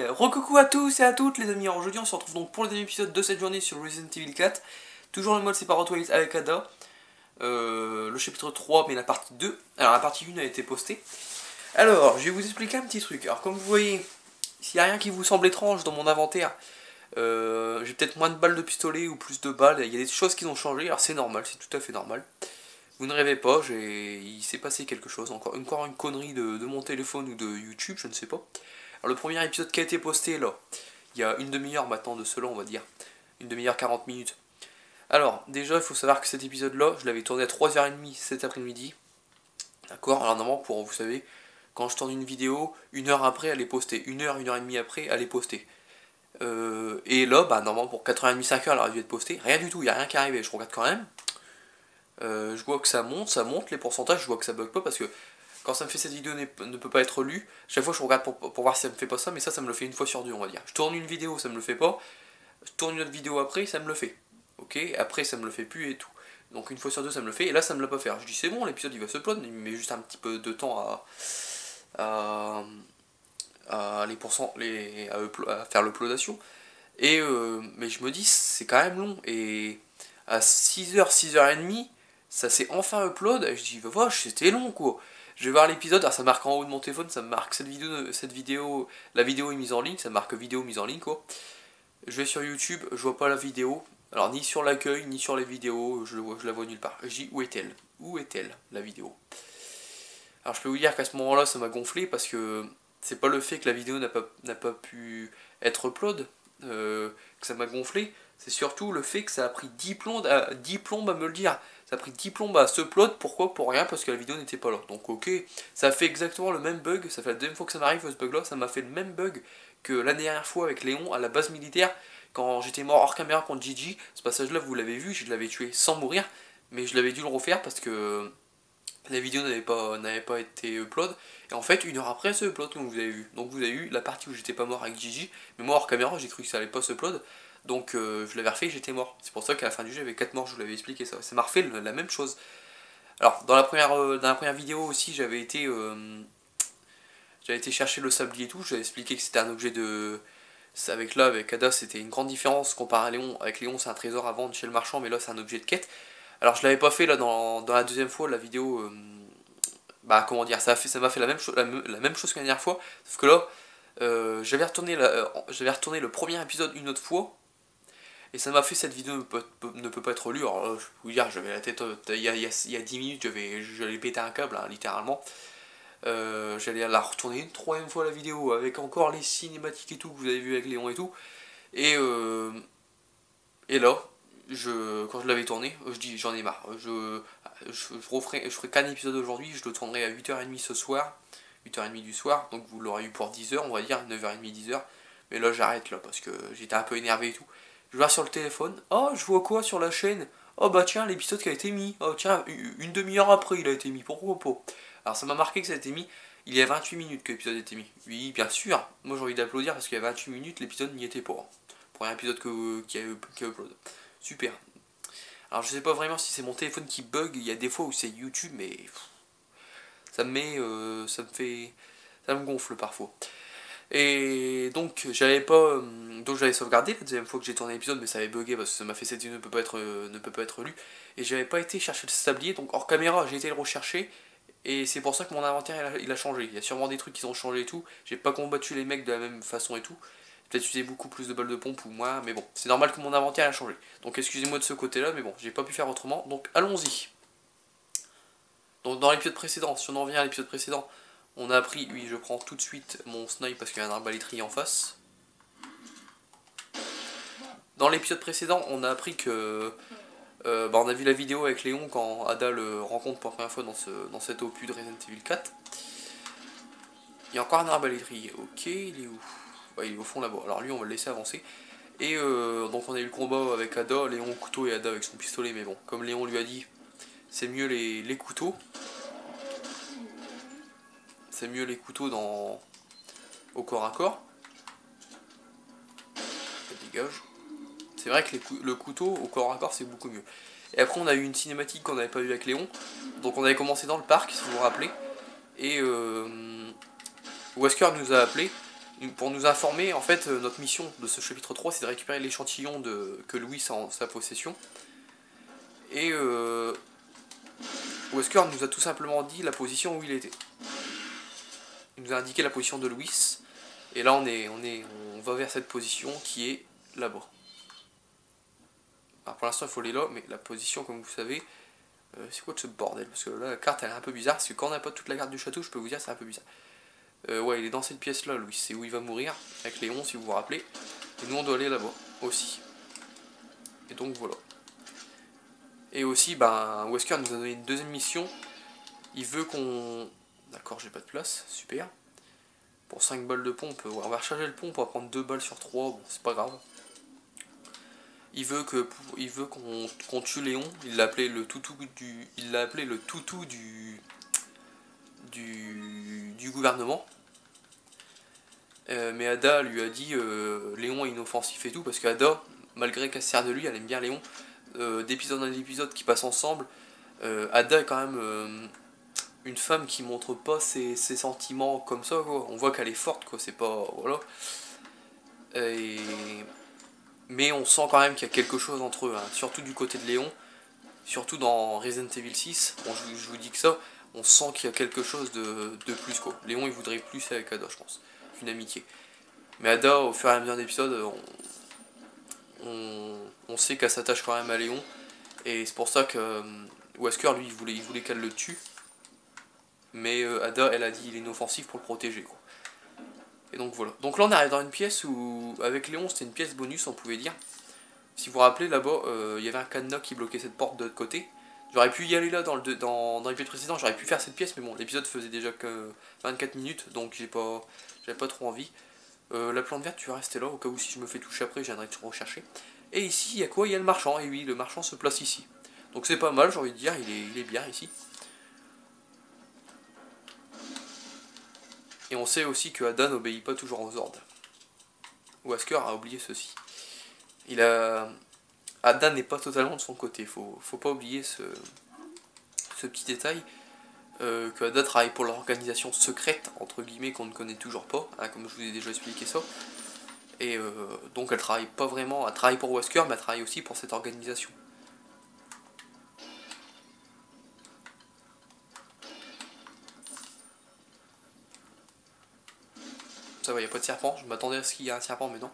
Recoucou à tous et à toutes les amis, alors aujourd'hui on se retrouve donc pour le dernier épisode de cette journée sur Resident Evil 4. Toujours le mode Separate Ways avec Ada, le chapitre 3 mais la partie 2, alors la partie 1 a été postée. Alors je vais vous expliquer un petit truc, alors comme vous voyez, s'il n'y a rien qui vous semble étrange dans mon inventaire, j'ai peut-être moins de balles de pistolet ou plus de balles, il y a des choses qui ont changé, alors c'est normal, c'est tout à fait normal. Vous ne rêvez pas, il s'est passé quelque chose, encore une connerie de mon téléphone ou de YouTube, je ne sais pas. Alors le premier épisode qui a été posté là, il y a une demi-heure maintenant de cela on va dire, une demi-heure 40 minutes. Alors déjà il faut savoir que cet épisode là, je l'avais tourné à 3h30 cet après-midi. D'accord, alors normalement pour vous savez, quand je tourne une vidéo, une heure après elle est postée, une heure et demie après elle est postée. Et là, bah normalement pour 4h30, 5h elle aurait dû être postée, rien du tout, il n'y a rien qui est arrivé, je regarde quand même. Je vois que ça monte les pourcentages, je vois que ça bug pas parce que quand ça me fait cette vidéo ne peut pas être lue, chaque fois je regarde pour voir si ça me fait pas ça, mais ça me le fait une fois sur deux on va dire. Je tourne une vidéo, ça me le fait pas, je tourne une autre vidéo après, ça me le fait. Ok, après ça me le fait plus et tout. Donc une fois sur deux ça me le fait, et là ça me l'a pas fait. Je dis c'est bon, l'épisode il va se upload, il met juste un petit peu de temps à faire l'uploadation. Et mais je me dis c'est quand même long, et à 6h, 6h30, ça s'est enfin upload, et je dis va vache c'était long quoi. Je vais voir l'épisode, alors ça marque en haut de mon téléphone, ça me marque cette vidéo, la vidéo est mise en ligne, ça marque vidéo mise en ligne quoi. Je vais sur YouTube, je vois pas la vidéo, alors ni sur l'accueil, ni sur les vidéos, je la vois nulle part. Je dis où est-elle? Où est-elle la vidéo? Alors je peux vous dire qu'à ce moment-là ça m'a gonflé parce que c'est pas le fait que la vidéo n'a pas pu être upload que ça m'a gonflé, c'est surtout le fait que ça a pris 10 plombes à me le dire. Ça a pris 10 plombes à se upload, pourquoi? Pour rien, parce que la vidéo n'était pas là. Donc ok, ça a fait exactement le même bug, ça fait la deuxième fois que ça m'arrive ce bug là, ça m'a fait le même bug que la dernière fois avec Léon à la base militaire, quand j'étais mort hors caméra contre Gigi. Ce passage là vous l'avez vu, je l'avais tué sans mourir, mais je l'avais dû le refaire parce que la vidéo n'avait pas été upload, et en fait une heure après c'est upload comme vous avez vu. Donc vous avez eu la partie où j'étais pas mort avec Gigi, mais moi hors caméra j'ai cru que ça allait pas se upload, donc je l'avais refait et j'étais mort. C'est pour ça qu'à la fin du jeu j'avais 4 morts, je vous l'avais expliqué ça. Ça m'a refait la même chose. Alors dans la première vidéo aussi j'avais été chercher le sablier et tout, j'avais expliqué que c'était un objet de... Avec Ada c'était une grande différence comparé à Léon. Avec Léon c'est un trésor à vendre chez le marchand, mais là c'est un objet de quête. Alors je l'avais pas fait là dans la deuxième fois la vidéo, bah comment dire, ça m'a fait la même chose que la dernière fois, sauf que là j'avais retourné le premier épisode une autre fois, et ça m'a fait cette vidéo ne peut pas être lue. Alors là, je peux vous dire, j'avais la tête, il y a 10 minutes j'allais péter un câble hein, littéralement. J'allais la retourner une troisième fois la vidéo avec encore les cinématiques et tout que vous avez vu avec Léon et tout, et là quand je l'avais tourné, je dis j'en ai marre, je ferai qu'un épisode aujourd'hui, je le tournerai à 8h30 ce soir, 8h30 du soir, donc vous l'aurez eu pour 10h, on va dire, 9h30, 10h, mais là j'arrête là, parce que j'étais un peu énervé et tout. Je vais voir sur le téléphone, oh je vois quoi sur la chaîne? Oh bah tiens, l'épisode qui a été mis, oh tiens, une demi-heure après il a été mis, pourquoi pas? Alors ça m'a marqué que ça a été mis, il y a 28 minutes que l'épisode a été mis. Oui, bien sûr, moi j'ai envie d'applaudir parce qu'il y a 28 minutes, l'épisode n'y était pas. Premier épisode qui a upload. Super. Alors je sais pas vraiment si c'est mon téléphone qui bug, il y a des fois où c'est YouTube, mais ça me met, ça me gonfle parfois. Et donc j'avais sauvegardé la deuxième fois que j'ai tourné l'épisode, mais ça avait bugué parce que ça m'a fait cette vidéo ne peut pas être lu, et j'avais pas été chercher le sablier, donc hors caméra j'ai été le rechercher, et c'est pour ça que mon inventaire il a changé. Il y a sûrement des trucs qui ont changé et tout, j'ai pas combattu les mecs de la même façon et tout. Peut-être utiliser beaucoup plus de balles de pompe ou moins, mais bon, c'est normal que mon inventaire a changé. Donc excusez-moi de ce côté-là, mais bon, j'ai pas pu faire autrement, donc allons-y. Donc dans l'épisode précédent, si on en revient à l'épisode précédent, on a appris, oui je prends tout de suite mon snipe parce qu'il y a un arbalétrier en face. Dans l'épisode précédent, on a appris que... on a vu la vidéo avec Léon quand Ada le rencontre pour la première fois dans cet opus de Resident Evil 4. Il y a encore un arbalétrier, ok, il est où? Ouais, il est au fond là-bas, alors lui on va le laisser avancer. Et donc on a eu le combat avec Ada, Léon au couteau et Ada avec son pistolet, mais bon, comme Léon lui a dit, c'est mieux les couteaux. C'est mieux les couteaux au corps à corps. Ça dégage. C'est vrai que le couteau au corps à corps c'est beaucoup mieux. Et après on a eu une cinématique qu'on n'avait pas vue avec Léon. Donc on avait commencé dans le parc, si vous vous rappelez. Et Wesker nous a appelé. pour nous informer, en fait, notre mission de ce chapitre 3, c'est de récupérer l'échantillon que Louis a en sa possession. Et Wesker nous a tout simplement dit la position où il était. Il nous a indiqué la position de Louis. Et là, on va vers cette position qui est là-bas. Alors pour l'instant, il faut aller là, mais la position, comme vous savez, c'est quoi de ce bordel? Parce que là, la carte, elle est un peu bizarre. Parce que quand on n'a pas toute la carte du château, je peux vous dire, c'est un peu bizarre. Ouais, il est dans cette pièce-là, Louis. C'est où il va mourir, avec Léon, si vous vous rappelez. Et nous, on doit aller là-bas, aussi. Et donc, voilà. Et aussi, ben, Wesker nous a donné une deuxième mission. Il veut qu'on... D'accord, j'ai pas de place, super. Pour 5 balles de pompe, ouais, on va recharger le pompe, on va prendre 2 balles sur 3, bon, c'est pas grave. Il veut qu'on tue Léon, il l'a appelé le toutou du gouvernement. Mais Ada lui a dit Léon est inoffensif et tout, parce qu'Ada, malgré qu'elle se sert de lui, elle aime bien Léon. D'épisode en épisode qui passent ensemble, Ada est quand même une femme qui montre pas ses sentiments comme ça, quoi. On voit qu'elle est forte, quoi, c'est pas... Voilà. Mais on sent quand même qu'il y a quelque chose entre eux, hein. Surtout du côté de Léon, surtout dans Resident Evil 6, bon, je vous dis que ça, on sent qu'il y a quelque chose de plus, quoi. Léon, il voudrait plus avec Ada, je pense, qu'une amitié. Mais Ada, au fur et à mesure des épisodes, on sait qu'elle s'attache quand même à Léon, et c'est pour ça que Wesker, lui, il voulait qu'elle le tue, mais Ada, elle a dit il est inoffensif pour le protéger, quoi. Et donc voilà. Donc là on arrive dans une pièce où, avec Léon, c'était une pièce bonus, on pouvait dire. Si vous vous rappelez, là-bas, il y avait un cadenas qui bloquait cette porte de l'autre côté. J'aurais pu y aller là dans l'épisode précédent, j'aurais pu faire cette pièce, mais bon, l'épisode faisait déjà que 24 minutes, donc j'avais pas trop envie. La plante verte, tu vas rester là, au cas où si je me fais toucher après, je viendrai te rechercher. Et ici, il y a quoi? Il y a le marchand, et oui, le marchand se place ici. Donc c'est pas mal, j'ai envie de dire, il est bien ici. Et on sait aussi que Ada n'obéit pas toujours aux ordres. Wesker a oublié ceci. Ada n'est pas totalement de son côté, faut pas oublier ce petit détail. Que Ada travaille pour l'organisation secrète, entre guillemets, qu'on ne connaît toujours pas, hein, comme je vous ai déjà expliqué ça. Et donc elle travaille pas vraiment, elle travaille pour Wesker, mais elle travaille aussi pour cette organisation. Ça va, il n'y a pas de serpent, je m'attendais à ce qu'il y ait un serpent, mais non.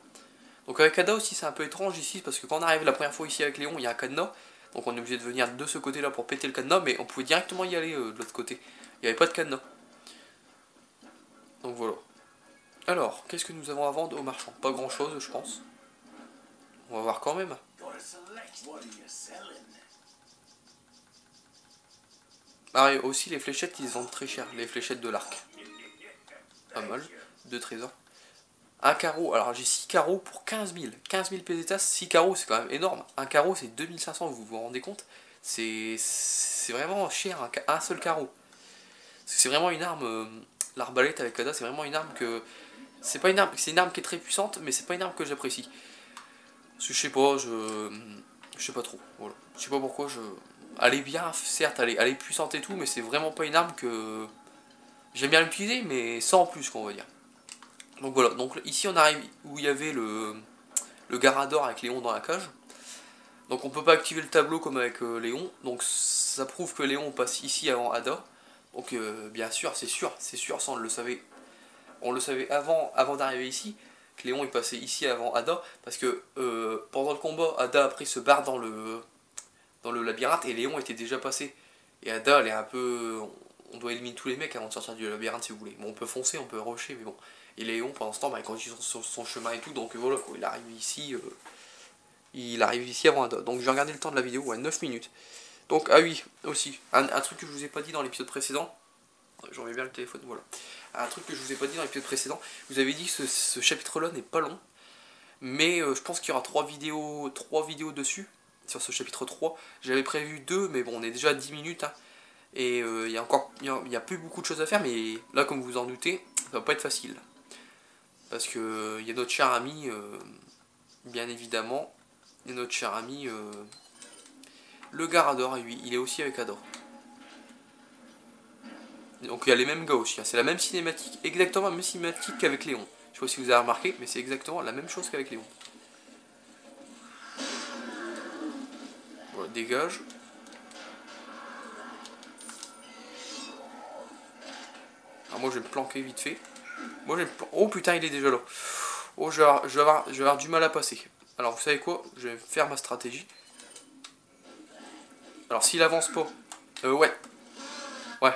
Donc avec Ada aussi c'est un peu étrange ici, parce que quand on arrive la première fois ici avec Léon, il y a un cadenas. Donc on est obligé de venir de ce côté là pour péter le cadenas, mais on pouvait directement y aller de l'autre côté. Il n'y avait pas de cadenas. Donc voilà. Alors, qu'est-ce que nous avons à vendre au marchand? Pas grand chose je pense. On va voir quand même. Ah et aussi les fléchettes ils se vendent très cher, les fléchettes de l'arc. Pas mal, 2 trésors. Un carreau, alors j'ai 6 carreaux pour 15 000. 15 000 pesetas, 6 carreaux c'est quand même énorme. Un carreau c'est 2500, vous vous rendez compte? C'est vraiment cher, un seul carreau. C'est vraiment une arme, l'arbalète avec Ada, c'est vraiment une arme que... C'est pas une arme, c'est une arme qui est très puissante, mais c'est pas une arme que j'apprécie. Parce que je sais pas, je sais pas trop, voilà. Je sais pas pourquoi, elle est bien, certes, elle est puissante et tout, mais c'est vraiment pas une arme que... J'aime bien l'utiliser, mais sans plus, qu'on va dire. Donc voilà, donc ici on arrive où il y avait le Garador avec Léon dans la cage. Donc on peut pas activer le tableau comme avec Léon, donc ça prouve que Léon passe ici avant Ada. Donc bien sûr, c'est sûr, ça on le savait. On le savait avant d'arriver ici, que Léon est passé ici avant Ada, parce que pendant le combat, Ada après se barre dans le labyrinthe et Léon était déjà passé. Et Ada elle est un peu... On doit éliminer tous les mecs avant de sortir du labyrinthe si vous voulez. Bon on peut foncer, on peut rusher, mais bon. Et Léon pendant ce temps, bah, il continue son chemin et tout, donc voilà quoi, il arrive ici avant Ada. Donc j'ai regardé le temps de la vidéo, ouais, 9 minutes. Donc ah oui, aussi, un truc que je vous ai pas dit dans l'épisode précédent, j'en mets bien le téléphone, voilà. Un truc que je vous ai pas dit dans l'épisode précédent, vous avez dit que ce chapitre-là n'est pas long, mais je pense qu'il y aura 3 vidéos dessus, sur ce chapitre 3. J'avais prévu 2, mais bon, on est déjà à 10 minutes, hein, et il y a plus beaucoup de choses à faire, mais là, comme vous en doutez, ça va pas être facile. Parce que il y a notre cher ami, bien évidemment, il y a notre cher ami, le Garador, et lui, il est aussi avec Ada. Donc il y a les mêmes gars aussi, hein. C'est la même cinématique, exactement la même cinématique qu'avec Léon. sais pas si vous avez remarqué, mais c'est exactement la même chose qu'avec Léon. Voilà, dégage. Alors moi je vais me planquer vite fait. Moi, oh putain, il est déjà là. Oh, je vais avoir du mal à passer. Alors, vous savez quoi? Je vais faire ma stratégie. Alors, s'il avance pas... ouais. Ouais.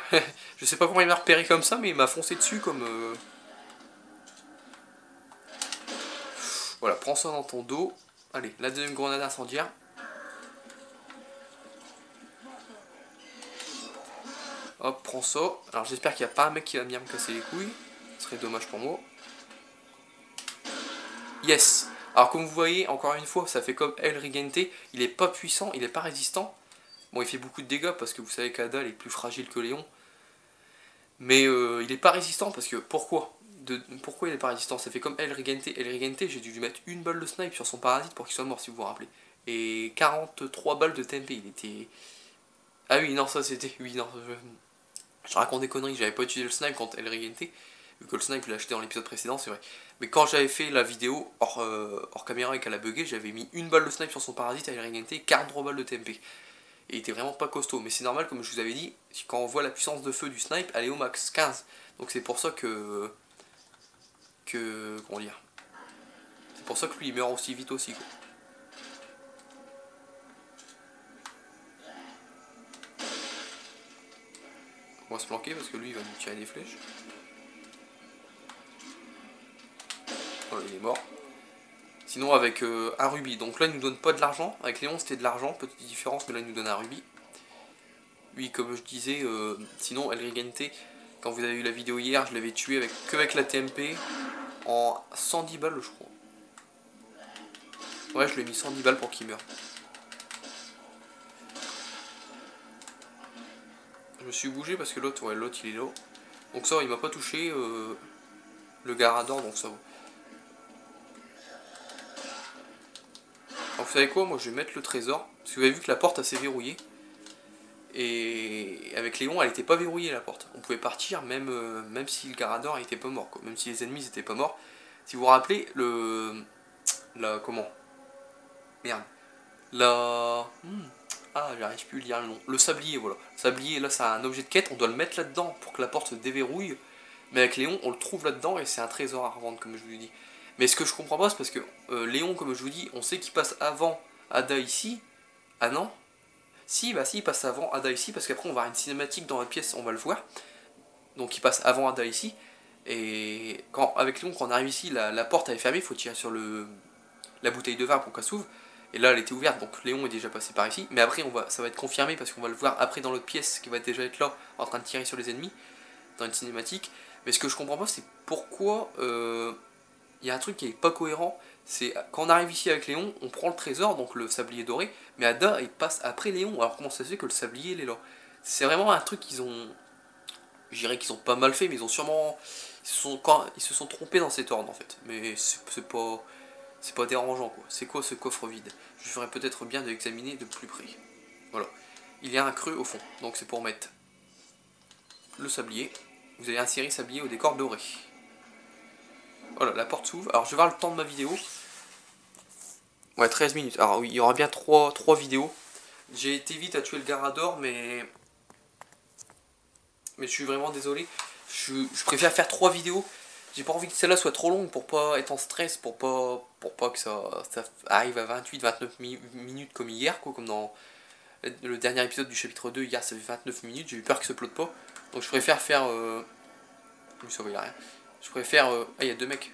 Je sais pas comment il m'a repéré comme ça, mais il m'a foncé dessus comme... Voilà, prends ça dans ton dos. Allez, la deuxième grenade incendiaire. Hop, prends ça. Alors, j'espère qu'il n'y a pas un mec qui va venir me casser les couilles. Ce serait dommage pour moi. Yes. Alors, comme vous voyez, encore une fois, ça fait comme El Rigente. Il est pas puissant, il est pas résistant. Bon, il fait beaucoup de dégâts parce que vous savez qu'Ada est plus fragile que Léon. Mais il n'est pas résistant parce que... Pourquoi il n'est pas résistant? Ça fait comme El Rigente. El Rigente, j'ai dû lui mettre une balle de snipe sur son parasite pour qu'il soit mort, si vous vous rappelez. Et 43 balles de TMP, il était... Ah oui, non, ça c'était... Oui, non, je raconte des conneries, j'avais pas utilisé le snipe quand El Rigente. Vu que le snipe, je l'ai acheté dans l'épisode précédent, c'est vrai. Mais quand j'avais fait la vidéo hors caméra et qu'elle a bugué, j'avais mis une balle de snipe sur son parasite à El Rigente, 43 balles de TMP. Et il était vraiment pas costaud, mais c'est normal, comme je vous avais dit, quand on voit la puissance de feu du snipe, elle est au max 15. Donc c'est pour ça que comment dire, c'est pour ça que lui il meurt aussi vite aussi, quoi. On va se planquer parce que lui il va nous tirer des flèches. Voilà, il est mort. Sinon avec un rubis, donc là il nous donne pas de l'argent, avec Léon c'était de l'argent, petite différence, mais là il nous donne un rubis. Oui, comme je disais, sinon El Rigente, quand vous avez eu la vidéo hier, je l'avais tué avec la TMP en 110 balles je crois. Ouais, je lui ai mis 110 balles pour qu'il meure. Je me suis bougé parce que l'autre, ouais, l'autre il est là. Donc ça, il m'a pas touché le Garador, donc ça va. Alors vous savez quoi, moi je vais mettre le trésor, parce que vous avez vu que la porte elle s'est verrouillée. Et avec Léon, elle était pas verrouillée la porte. On pouvait partir même, même si le Garador était pas mort, quoi. Même si les ennemis étaient pas morts. Si vous vous rappelez, comment? Merde. Ah, j'arrive plus à lire le nom. Le sablier, voilà. Le sablier, là, c'est un objet de quête. On doit le mettre là-dedans pour que la porte se déverrouille. Mais avec Léon, on le trouve là-dedans et c'est un trésor à revendre, comme je vous l'ai dit. Mais ce que je comprends pas, c'est parce que Léon, comme je vous dis, on sait qu'il passe avant Ada ici. Ah non? Si, bah si, il passe avant Ada ici, parce qu'après, on va avoir une cinématique dans la pièce, on va le voir. Donc, il passe avant Ada ici. Et avec Léon, quand on arrive ici, la porte elle est fermée, il faut tirer sur la bouteille de vin pour qu'elle s'ouvre. Et là, elle était ouverte, donc Léon est déjà passé par ici. Mais après, ça va être confirmé parce qu'on va le voir après dans l'autre pièce qui va déjà être là, en train de tirer sur les ennemis, dans une cinématique. Mais ce que je comprends pas, c'est pourquoi il y a un truc qui est pas cohérent. C'est quand on arrive ici avec Léon, on prend le trésor, donc le sablier doré, mais Ada, il passe après Léon. Alors comment ça se fait que le sablier, il est là? C'est vraiment un truc qu'ils ont... Je dirais qu'ils ont pas mal fait, mais ils ont sûrement... Ils se sont trompés dans cet ordre, en fait. Mais c'est pas... C'est pas dérangeant, quoi. C'est quoi ce coffre vide? Je ferais peut-être bien de l'examiner de plus près. Voilà. Il y a un creux au fond. Donc c'est pour mettre le sablier. Vous avez inséré sablier au décor doré. Voilà, la porte s'ouvre. Alors je vais voir le temps de ma vidéo. Ouais, 13 minutes. Alors oui, il y aura bien 3 vidéos. J'ai été vite à tuer le Garador, mais je suis vraiment désolé. Je préfère faire 3 vidéos. J'ai pas envie que celle-là soit trop longue pour pas être en stress, pour pas que ça arrive à 28-29 minutes comme hier, quoi, comme dans le dernier épisode du chapitre 2, hier ça fait 29 minutes, j'ai eu peur que ça upload pas. Donc je préfère faire... Oui, ça va, il a rien. Je préfère... Ah, il y a 2 mecs.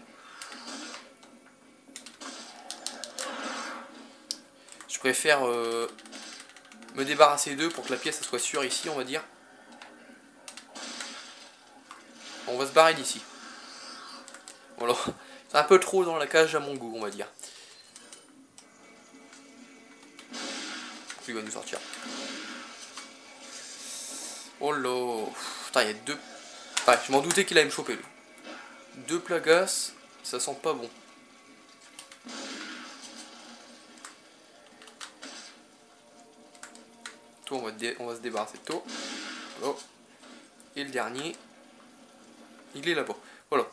Je préfère me débarrasser d'eux pour que la pièce soit sûre ici, on va dire. On va se barrer d'ici. Voilà. C'est un peu trop dans la cage à mon goût, on va dire. Il va nous sortir. Oh là. Putain, il y a 2... Ouais, je m'en doutais qu'il allait me choper, lui. 2 plagas, ça sent pas bon. Toi, on va se débarrasser de toi. Oh. Et le dernier, il est là-bas. Voilà.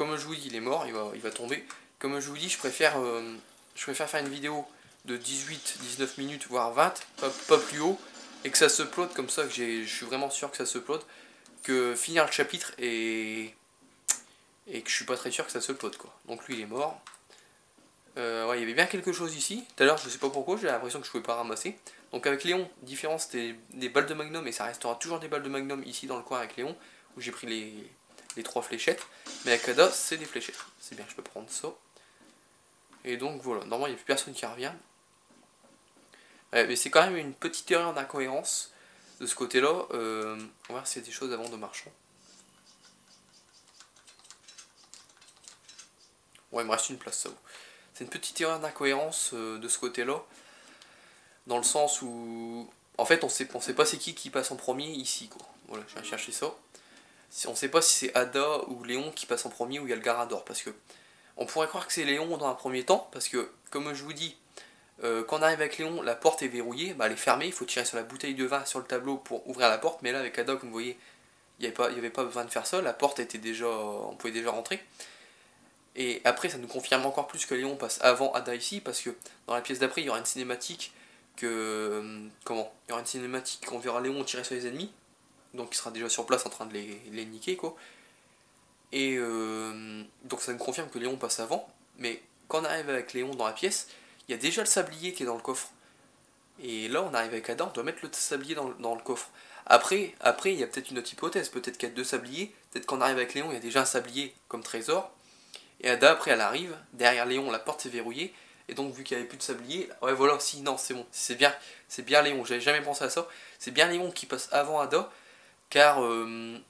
comme je vous dis, il est mort, il va tomber. Comme je vous dis, je préfère faire une vidéo de 18-19 minutes, voire 20, pas plus haut, et que ça se upload comme ça, que je suis vraiment sûr que ça se upload, que finir le chapitre et que je suis pas très sûr que ça se upload, quoi. Donc lui il est mort. Ouais, il y avait bien quelque chose ici. Tout à l'heure, je sais pas pourquoi, j'ai l'impression que je pouvais pas ramasser. Donc avec Léon, différence, c'était des balles de Magnum, et ça restera toujours des balles de Magnum ici dans le coin avec Léon, où j'ai pris les 3 fléchettes. Mais avec Ada, c'est des fléchettes. C'est bien, je peux prendre ça. Et donc voilà, normalement il n'y a plus personne qui revient. Ouais, mais c'est quand même une petite erreur d'incohérence de ce côté-là. On va voir s'il y a des choses avant de marchand. Ouais, il me reste une place, ça vaut. C'est une petite erreur d'incohérence de ce côté-là. Dans le sens où... En fait, on sait pas c'est qui passe en premier ici, quoi. Voilà, je viens chercher ça. On sait pas si c'est Ada ou Léon qui passe en premier ou il y a le Garador. Parce que on pourrait croire que c'est Léon dans un premier temps. Parce que, comme je vous dis, quand on arrive avec Léon, la porte est verrouillée. Bah, elle est fermée. Il faut tirer sur la bouteille de vin sur le tableau pour ouvrir la porte. Mais là, avec Ada, comme vous voyez, il n'y avait pas besoin de faire ça. La porte était déjà... On pouvait déjà rentrer. Et après, ça nous confirme encore plus que Léon passe avant Ada ici. Parce que dans la pièce d'après, il y aura une cinématique comment il y aura une cinématique, on verra Léon tirer sur les ennemis, donc il sera déjà sur place en train de les niquer, quoi. Et donc ça nous confirme que Léon passe avant, mais quand on arrive avec Léon dans la pièce, il y a déjà le sablier qui est dans le coffre. Et là on arrive avec Ada, on doit mettre le sablier dans le coffre. Après il y a peut-être une autre hypothèse, peut-être qu'il y a 2 sabliers, peut-être qu'on arrive avec Léon, il y a déjà un sablier comme trésor, et Ada après elle arrive, derrière Léon la porte s'est verrouillée, et donc vu qu'il n'y avait plus de sablier, ouais voilà, si, non, c'est bon, c'est bien Léon, j'avais jamais pensé à ça, c'est bien Léon qui passe avant Ada, car on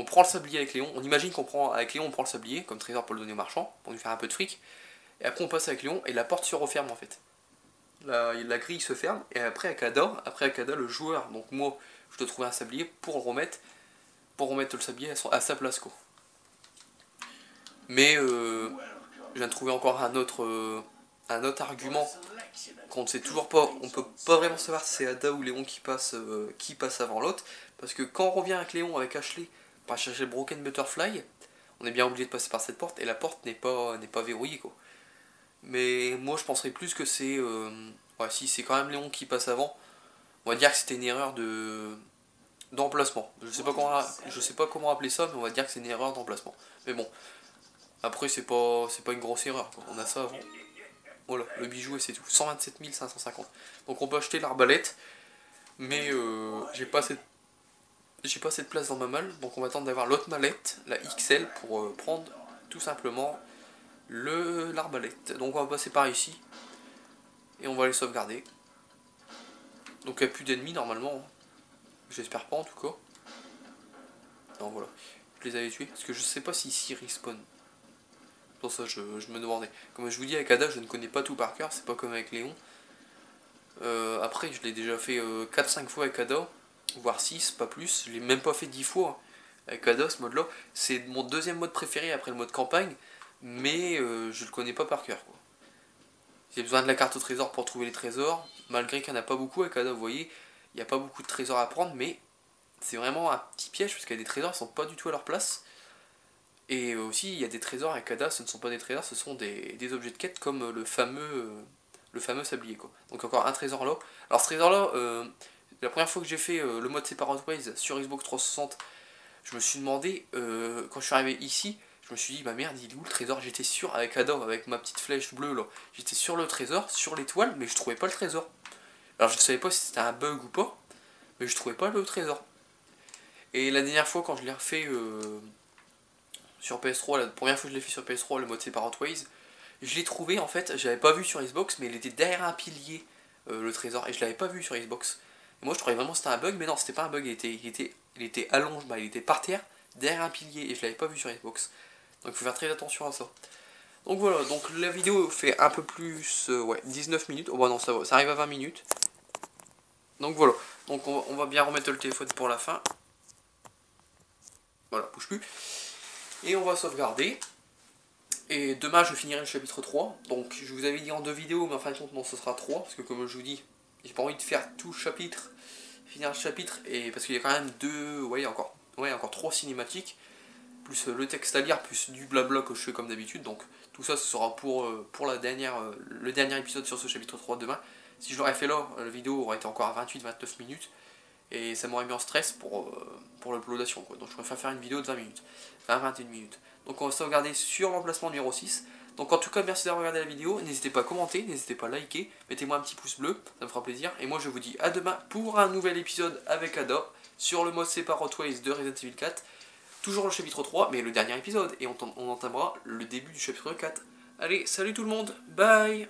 prend le sablier avec Léon, on imagine avec Léon on prend le sablier, comme trésor pour le donner au marchand, pour lui faire un peu de fric, et après on passe avec Léon, et la porte se referme en fait. La grille se ferme, et après avec Ada, le joueur, donc moi, je dois trouver un sablier pour remettre le sablier à sa place, quoi. Mais je viens de trouver encore un autre argument qu'on ne sait toujours pas, on peut pas vraiment savoir si c'est Ada ou Léon qui passe avant l'autre, parce que quand on revient avec Léon, avec Ashley, pour chercher le Broken Butterfly, on est bien obligé de passer par cette porte, et la porte n'est pas verrouillée, quoi. Mais moi je penserais plus que c'est... ouais, si c'est quand même Léon qui passe avant, on va dire que c'était une erreur d'emplacement. Je sais pas comment appeler ça, mais on va dire que c'est une erreur d'emplacement. Mais bon, après c'est pas une grosse erreur, quoi. On a ça avant. Voilà, le bijou et c'est tout. 127 550. Donc on peut acheter l'arbalète, mais j'ai pas assez de place dans ma malle, donc on va attendre d'avoir l'autre mallette, la XL, pour prendre tout simplement l'arbalète. Donc on va passer par ici, et on va les sauvegarder. Donc il n'y a plus d'ennemis normalement, j'espère pas en tout cas. Non voilà, je les avais tués, parce que je sais pas si ici respawn. Pour ça je me demandais. Comme je vous dis avec Ada, je ne connais pas tout par cœur, c'est pas comme avec Léon. Après je l'ai déjà fait 4-5 fois avec Ada, voire 6, pas plus, je l'ai même pas fait 10 fois avec Ada ce mode là. C'est mon deuxième mode préféré après le mode campagne, mais je le connais pas par cœur, quoi. J'ai besoin de la carte au trésor pour trouver les trésors, malgré qu'il n'y en a pas beaucoup avec Ada, vous voyez, il n'y a pas beaucoup de trésors à prendre, mais c'est vraiment un petit piège, parce qu'il y a des trésors qui sont pas du tout à leur place. Et aussi, il y a des trésors avec Ada, ce ne sont pas des trésors, ce sont des objets de quête, comme le fameux sablier, quoi. Donc encore un trésor là. Alors ce trésor là, la première fois que j'ai fait le mode Separate Ways sur Xbox 360, je me suis demandé, quand je suis arrivé ici, je me suis dit, bah merde, il est où le trésor? J'étais sûr, avec Ada, avec ma petite flèche bleue là, j'étais sur le trésor, sur l'étoile, mais je trouvais pas le trésor. Alors je ne savais pas si c'était un bug ou pas, mais je trouvais pas le trésor. Et la dernière fois, quand je l'ai refait sur PS3, la première fois que je l'ai fait sur PS3, le mode Separate Ways, je l'ai trouvé en fait, j'avais pas vu sur Xbox, mais il était derrière un pilier, le trésor, et je l'avais pas vu sur Xbox. Et moi je croyais vraiment que c'était un bug, mais non, c'était pas un bug, il était allongé, bah, il était par terre, derrière un pilier, et je l'avais pas vu sur Xbox. Donc il faut faire très attention à ça. Donc voilà, donc la vidéo fait un peu plus, ouais, 19 minutes, oh bah non, ça va, ça arrive à 20 minutes. Donc voilà, donc on va bien remettre le téléphone pour la fin. Voilà, bouge plus. Et on va sauvegarder. Et demain je finirai le chapitre 3. Donc je vous avais dit en 2 vidéos, mais en fin de compte non, ce sera 3. Parce que comme je vous dis, j'ai pas envie de faire tout le chapitre, finir le chapitre, et parce qu'il y a quand même encore 3 cinématiques. plus le texte à lire, plus du blabla que je fais comme d'habitude. Donc tout ça, ce sera pour le dernier épisode sur ce chapitre 3 demain. Si je l'aurais fait là, la vidéo aurait été encore à 28-29 minutes. Et ça m'aurait mis en stress pour l'uploadation, quoi. Donc je préfère faire une vidéo de 20 minutes, 20-21 minutes. Donc on va sauvegarder sur l'emplacement numéro 6. Donc en tout cas, merci d'avoir regardé la vidéo. N'hésitez pas à commenter, n'hésitez pas à liker. Mettez-moi un petit pouce bleu, ça me fera plaisir. Et moi je vous dis à demain pour un nouvel épisode avec Ada sur le mode Separate Ways de Resident Evil 4. Toujours le chapitre 3, mais le dernier épisode. Et on entamera le début du chapitre 4. Allez, salut tout le monde, bye!